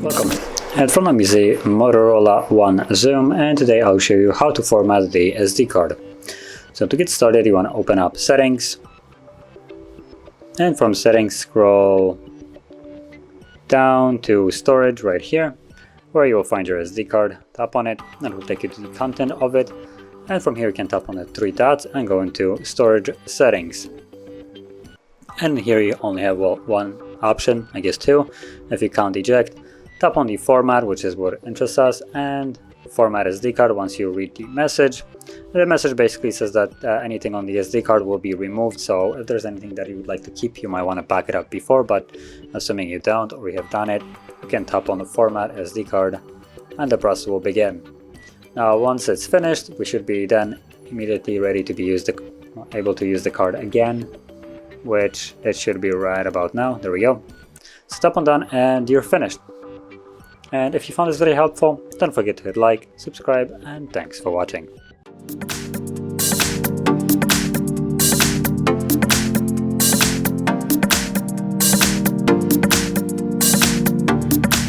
Welcome. In front of me is the Motorola One Zoom, and today I'll show you how to format the SD card. So to get started, you want to open up Settings, and from Settings scroll down to Storage right here, where you will find your SD card. Tap on it and it will take you to the content of it, and from here you can tap on the three dots and go into Storage Settings. And here you only have one option, I guess two, if you count eject. Tap on the format, which is what interests us, and format SD card once you read the message. The message basically says that anything on the SD card will be removed, so if there's anything that you would like to keep, you might want to back it up before, but assuming you don't or you have done it, you can tap on the format SD card and the process will begin. Now once it's finished, we should be then immediately ready to be able to use the card again, which it should be right about now. There we go. So tap on done and you're finished. And if you found this very helpful, don't forget to hit like, subscribe, and thanks for watching.